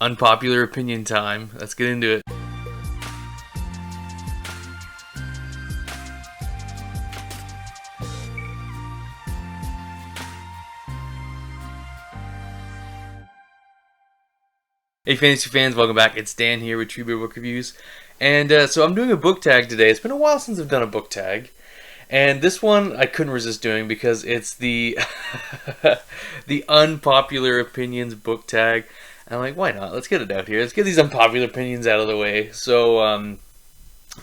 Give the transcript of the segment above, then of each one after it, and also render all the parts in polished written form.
Unpopular opinion time. Let's get into it. Hey fantasy fans, welcome back. It's Dan here with TreeBeard Book Reviews. And so I'm doing a book tag today. It's been a while since I've done a book tag. And this one I couldn't resist doing because it's the the unpopular opinions book tag. And I'm like, why not? Let's get it out here. Let's get these unpopular opinions out of the way. So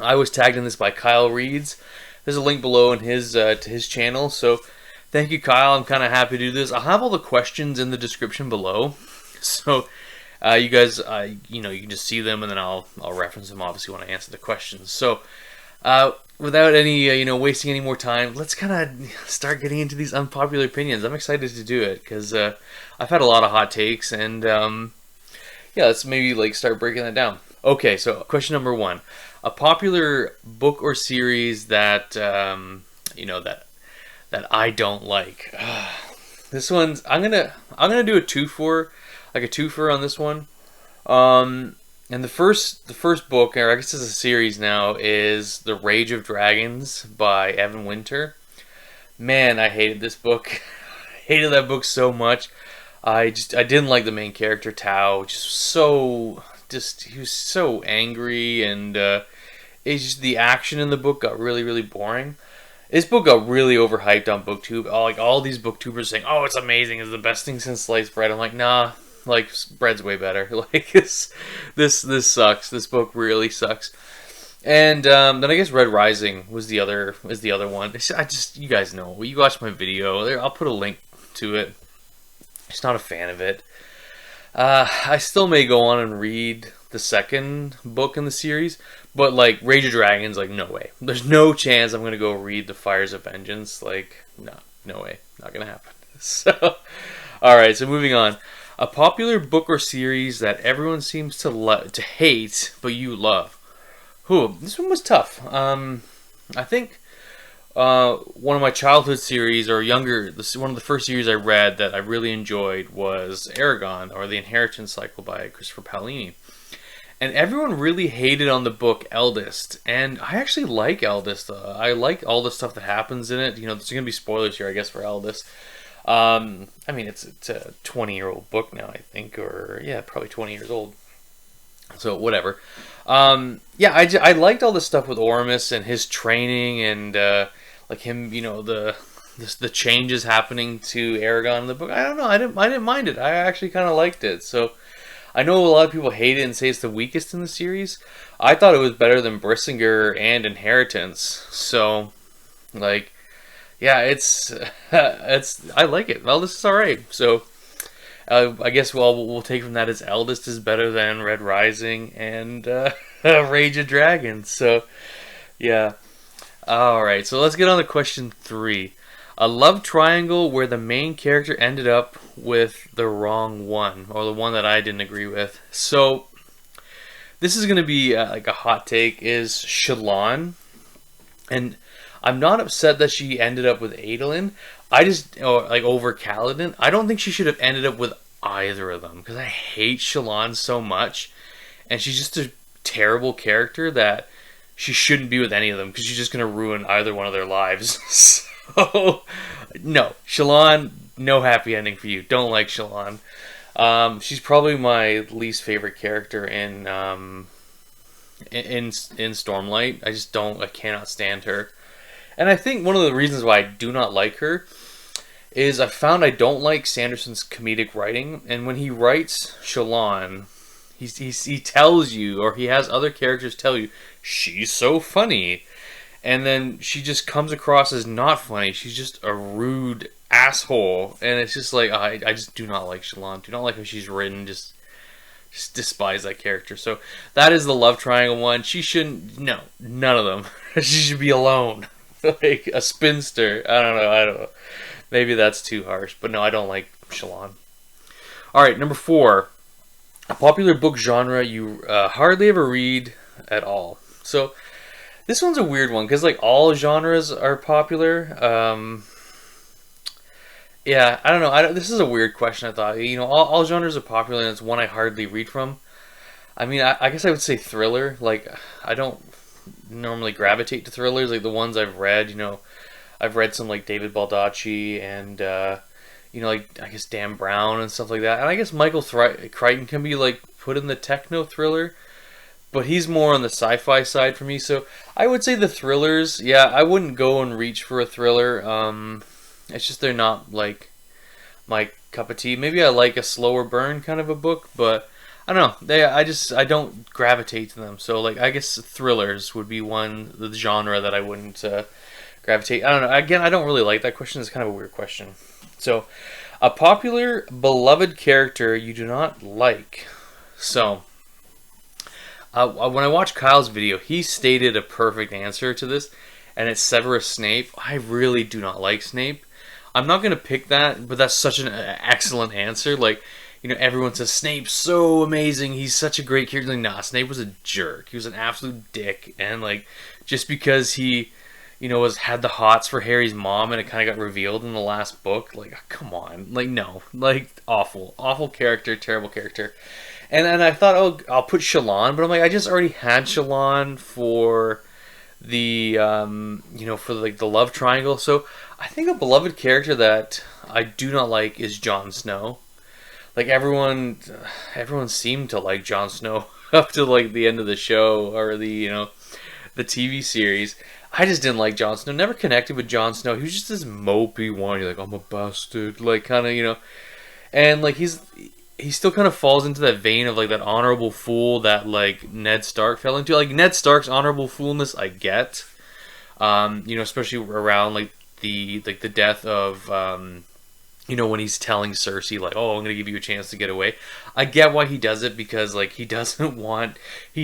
I was tagged in this by Kyle Reeds. There's a link below in his to his channel. So thank you, Kyle. I'm kind of happy to do this. I'll have all the questions in the description below. So you guys, you can just see them, and then I'll reference them obviously when I answer the questions. So without any wasting any more time, let's kind of start getting into these unpopular opinions. I'm excited to do it because I've had a lot of hot takes, and yeah, let's maybe start breaking that down. Okay, so question number one: a popular book or series that that I don't like. This one's I'm gonna do a twofer on this one. And the first book, or I guess it's a series now, is The Rage of Dragons by Evan Winter. Man, I hated this book. I hated that book so much. I didn't like the main character, Tao. He was so angry, and it's just the action in the book got really, really boring. This book got really overhyped on BookTube. All these BookTubers saying, "Oh, it's amazing! It's the best thing since sliced bread." I'm like, nah. Bread's way better. This sucks. This book really sucks. And then I guess Red Rising was the other one. You guys know. You watch my video there. I'll put a link to it. Just not a fan of it. I still may go on and read the second book in the series, but Rage of Dragons, no way. There's no chance I'm gonna go read the Fires of Vengeance. No way. Not gonna happen. So, all right. So moving on. A popular book or series that everyone seems to hate, but you love. This one was tough. I think one of my childhood series, or one of the first series I read that I really enjoyed was Aragon, or The Inheritance Cycle by Christopher Paolini. And everyone really hated on the book Eldest, and I actually like Eldest. I like all the stuff that happens in it. There's going to be spoilers here, I guess, for Eldest. I mean, it's a 20-year-old book now, I think, or yeah, probably 20 years old. So whatever. Yeah, I liked all the stuff with Oramus and his training, and him, the changes happening to Aragon in the book. I don't know. I didn't mind it. I actually kind of liked it. So I know a lot of people hate it and say it's the weakest in the series. I thought it was better than Brissinger and Inheritance. So yeah, I like it. Eldest is alright. So I guess we'll take from that as Eldest is better than Red Rising and Rage of Dragons. So yeah. Alright, so let's get on to question 3. A love triangle where the main character ended up with the wrong one, or the one that I didn't agree with. So this is going to be a hot take, is Shallan. And I'm not upset that she ended up with Adolin. Over Kaladin. I don't think she should have ended up with either of them, because I hate Shallan so much, and she's just a terrible character that she shouldn't be with any of them, because she's just going to ruin either one of their lives. So, no. Shallan, no happy ending for you. Don't like Shallan. She's probably my least favorite character in Stormlight. I cannot stand her. And I think one of the reasons why I do not like her is I found I don't like Sanderson's comedic writing. And when he writes Shallan, he tells you, or he has other characters tell you, she's so funny. And then she just comes across as not funny. She's just a rude asshole. And it's just I just do not like Shallan. Do not like how she's written. Just despise that character. So that is the love triangle one. She shouldn't, no, none of them. She should be alone. A spinster. I don't know. Maybe that's too harsh, but no, I don't like Shallan. Alright, number 4. A popular book genre you hardly ever read at all. So this one's a weird one, because all genres are popular. Yeah, I don't know. This is a weird question. I thought, all genres are popular, and it's one I hardly read from. I mean, I guess I would say thriller. Like, I don't normally gravitate to thrillers. Like the ones I've read, I've read some like David Baldacci and like I guess Dan Brown and stuff like that. And I guess Michael Crichton can be like put in the techno thriller, but he's more on the sci-fi side for me. So I would say the thrillers. Yeah, I wouldn't go and reach for a thriller. It's just they're not like my cup of tea. Maybe I like a slower burn kind of a book, but I don't know. I don't gravitate to them. So like I guess thrillers would be the genre that I wouldn't gravitate. I don't know. Again, I don't really like that question. It's kind of a weird question. So, a popular beloved character you do not like. So, when I watched Kyle's video, he stated a perfect answer to this, and it's Severus Snape. I really do not like Snape. I'm not gonna pick that, but that's such an excellent answer. Like, everyone says Snape's so amazing. He's such a great character. Like, nah, Snape was a jerk. He was an absolute dick, and like, just because he had the hots for Harry's mom, and it kind of got revealed in the last book. Like, come on, like no, like awful character, terrible character. And then I thought, oh, I'll put Shallan, but I'm like, I just already had Shallan for the for like the love triangle. So I think a beloved character that I do not like is Jon Snow. Like everyone seemed to like Jon Snow up to like the end of the show or the TV series. I just didn't like Jon Snow. Never connected with Jon Snow. He was just this mopey one. You're like, I'm a bastard. Like, kind of, and like he still kind of falls into that vein of like that honorable fool that like Ned Stark fell into. Like Ned Stark's honorable foolness, I get. Especially around like the death of when he's telling Cersei, like, oh, I'm going to give you a chance to get away. I get why he does it, because, like, he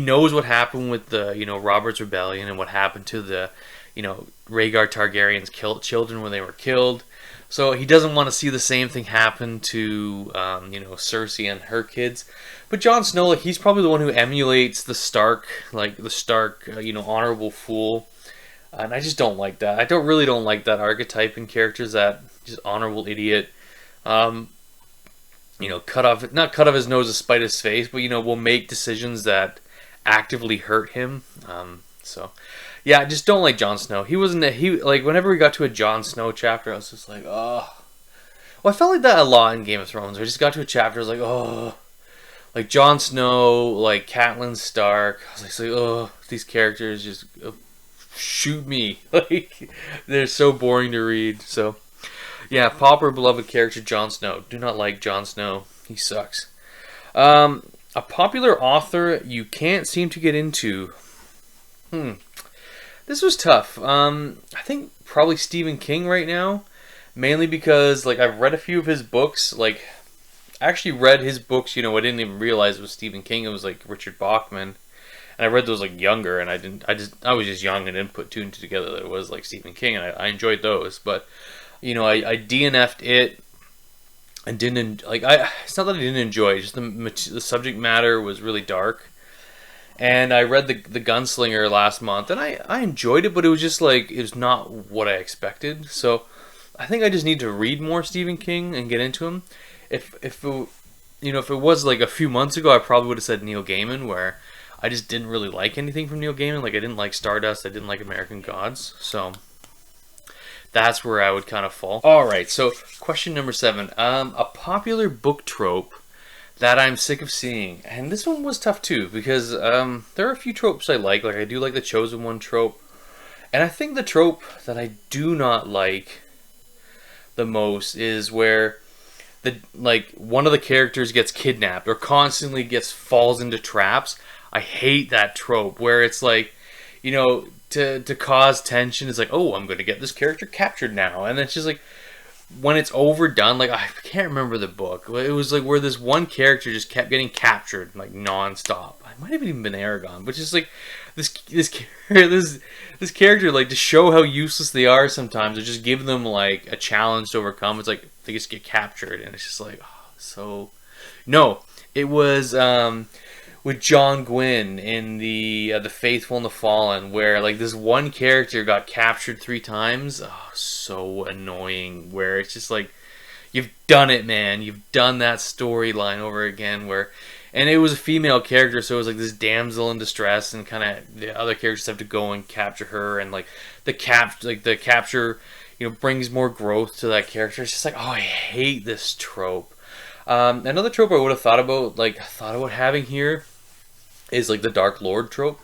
knows what happened with the, Robert's Rebellion and what happened to the, Rhaegar Targaryen's children when they were killed. So he doesn't want to see the same thing happen to, Cersei and her kids. But Jon Snow, like, he's probably the one who emulates the Stark, honorable fool. And I just don't like that. I really don't like that archetype in characters, that just honorable idiot. Not cut off his nose to spite his face, but will make decisions that actively hurt him. Yeah, I just don't like Jon Snow. Whenever we got to a Jon Snow chapter, I was just like, oh. Well, I felt like that a lot in Game of Thrones. I just got to a chapter, I was like, oh. Like Jon Snow, like Catelyn Stark. I was like, oh, these characters just shoot me. Like, they're so boring to read. So, yeah, popular beloved character Jon Snow. Do not like Jon Snow. He sucks. A popular author you can't seem to get into. This was tough. I think probably Stephen King right now. Mainly because, like, I've read a few of his books. Like, I actually read his books, I didn't even realize it was Stephen King. It was, like, Richard Bachman. And I read those like younger, and I was just young and didn't put two and two together that it was like Stephen King, and I enjoyed those. But I DNF'd it and didn't like. It's not that I didn't enjoy it; just the subject matter was really dark. And I read the Gunslinger last month, and I enjoyed it, but it was just like it was not what I expected. So I think I just need to read more Stephen King and get into him. If it was like a few months ago, I probably would have said Neil Gaiman, where I just didn't really like anything from Neil Gaiman. Like, I didn't like Stardust. I didn't like American Gods. So, that's where I would kind of fall. Alright, so question number 7. A popular book trope that I'm sick of seeing. And this one was tough too, because there are a few tropes I like. Like, I do like the Chosen One trope. And I think the trope that I do not like the most is where one of the characters gets kidnapped or constantly falls into traps. I hate that trope where it's like, to cause tension, it's like, oh, I'm going to get this character captured now. And it's just like, when it's overdone, like, I can't remember the book. It was like where this one character just kept getting captured, like, nonstop. It might have even been Aragon, but just like, this character, like, to show how useless they are sometimes, or just give them, like, a challenge to overcome. It's like, they just get captured, and it's just like, oh, so... No, it was, with John Gwynne in the Faithful and the Fallen, where like this one character got captured 3 times. Oh, so annoying. Where it's just like, you've done it, man. You've done that storyline over again where, and it was a female character, so it was like this damsel in distress, and kind of the other characters have to go and capture her, and like the capture, you know, brings more growth to that character. It's just like, oh, I hate this trope. Another trope I would have thought about having here is like the Dark Lord trope.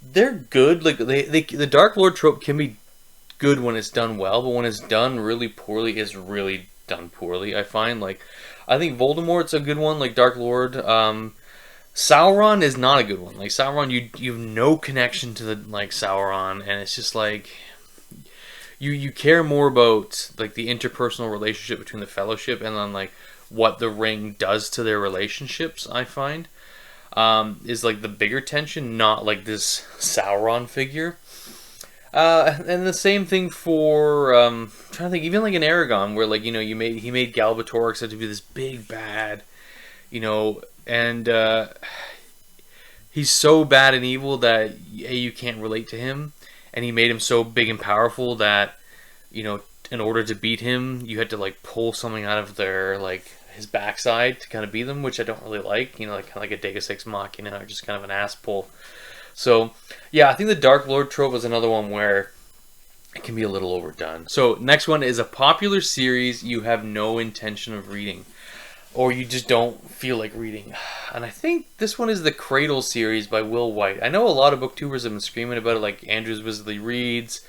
They're good. Like the Dark Lord trope can be good when it's done well, but when it's done really poorly, it's really done poorly. I find, like, I think Voldemort's a good one, like Dark Lord. Sauron is not a good one. Like Sauron, you have no connection to the like Sauron, and it's just like you care more about like the interpersonal relationship between the Fellowship and then like what the ring does to their relationships. I find is like the bigger tension, not like this Sauron figure. And the same thing for I'm trying to think, even like in Aragon, where like, you know, he made Galbatorix out to be this big bad, you know, and he's so bad and evil that you can't relate to him, and he made him so big and powerful that, you know, in order to beat him, you had to like pull something out of their like his backside to kind of beat them, which I don't really like. You know, like kind of like a Deus Ex Machina, or just kind of an ass pull. So, yeah, I think the Dark Lord trope is another one where it can be a little overdone. So, next one is a popular series you have no intention of reading, or you just don't feel like reading. And I think this one is the Cradle series by Will White. I know a lot of booktubers have been screaming about it, like Andrew's Wizardly Reads.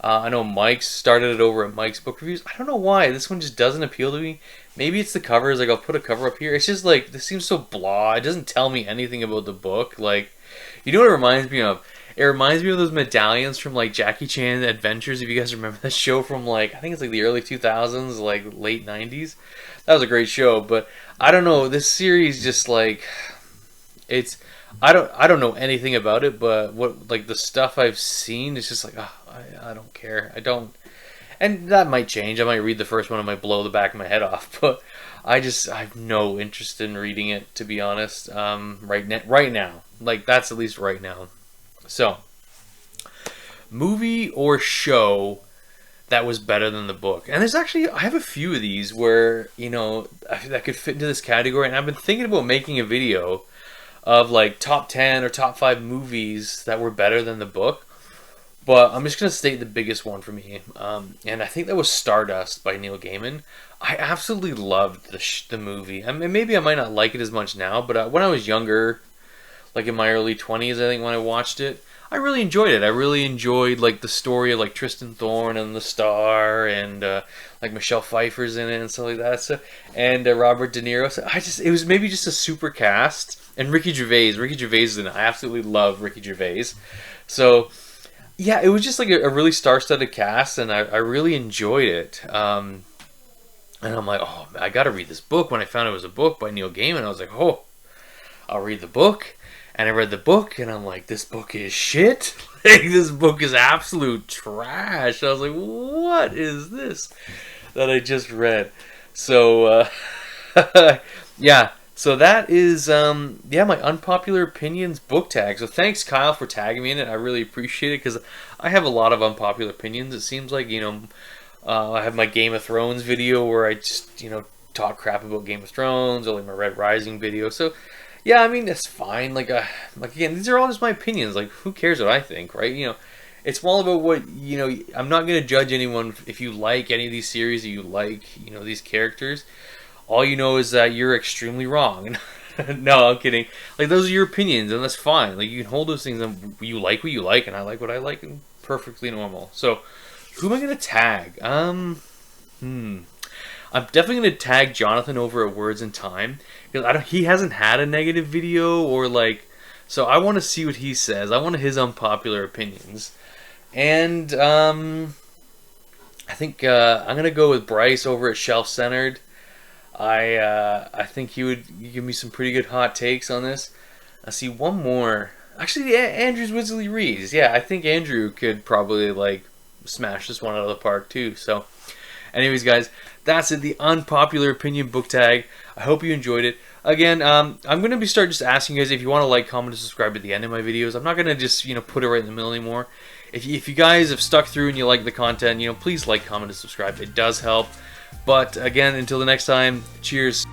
I know Mike's started it over at Mike's Book Reviews. I don't know why. This one just doesn't appeal to me. Maybe it's the covers. Like, I'll put a cover up here. It's just like, this seems so blah. It doesn't tell me anything about the book. Like, you know what it reminds me of? It reminds me of those medallions from like Jackie Chan Adventures. If you guys remember that show from like, I think it's like the early 2000s, like late 90s. That was a great show, but I don't know. This series just like, it's, I don't know anything about it, but what, like the stuff I've seen, it's just like, oh, I don't care. I don't, and that might change. I might read the first one, I might blow the back of my head off, but I have no interest in reading it, to be honest. Right now, like that's at least right now. So, movie or show that was better than the book. And there's actually, I have a few of these where, you know, that could fit into this category. And I've been thinking about making a video of like top 10 or top 5 movies that were better than the book. But I'm just going to state the biggest one for me. And I think that was Stardust by Neil Gaiman. I absolutely loved the movie. I mean, maybe I might not like it as much now, but when I was younger, like in my early 20s, I think, when I watched it, I really enjoyed it. I really enjoyed like the story of like Tristan Thorne and the star, and like Michelle Pfeiffer's in it and stuff like that. So, and Robert De Niro. So it was maybe just a super cast, and Ricky Gervais. Ricky Gervais is in it. I absolutely love Ricky Gervais. So yeah, it was just like a really star-studded cast, and I really enjoyed it. And I'm like, oh, I got to read this book. When I found it was a book by Neil Gaiman, I was like, oh, I'll read the book. And I read the book, and I'm like, this book is shit. Like, this book is absolute trash. I was like, what is this that I just read? So, yeah. So that is, my unpopular opinions book tag. So thanks, Kyle, for tagging me in it. I really appreciate it, because I have a lot of unpopular opinions. It seems like, you know, I have my Game of Thrones video where I just, you know, talk crap about Game of Thrones, or like my Red Rising video. So, yeah, I mean, it's fine. Like again, these are all just my opinions. Like, who cares what I think, right? You know, it's all about what, you know, I'm not going to judge anyone if you like any of these series, or you like, you know, these characters. All you know is that you're extremely wrong. No, I'm kidding. Like, those are your opinions, and that's fine. Like, you can hold those things, and you like what you like, and I like what I like, and perfectly normal. So, who am I going to tag? I'm definitely going to tag Jonathan over at Words in Time, because he hasn't had a negative video, or like, so I want to see what he says. I want his unpopular opinions. And I think I'm going to go with Bryce over at Shelf Centered. I think he would give me some pretty good hot takes on this. I see one more. Actually, Andrew's Wizardly Reads. Yeah, I think Andrew could probably like smash this one out of the park too. So, anyways, guys, that's it. The unpopular opinion book tag. I hope you enjoyed it. Again, I'm going to start just asking you guys if you want to like, comment, and subscribe at the end of my videos. I'm not going to just, you know, put it right in the middle anymore. If you guys have stuck through and you like the content, you know, please like, comment, and subscribe. It does help. But again, until the next time, cheers.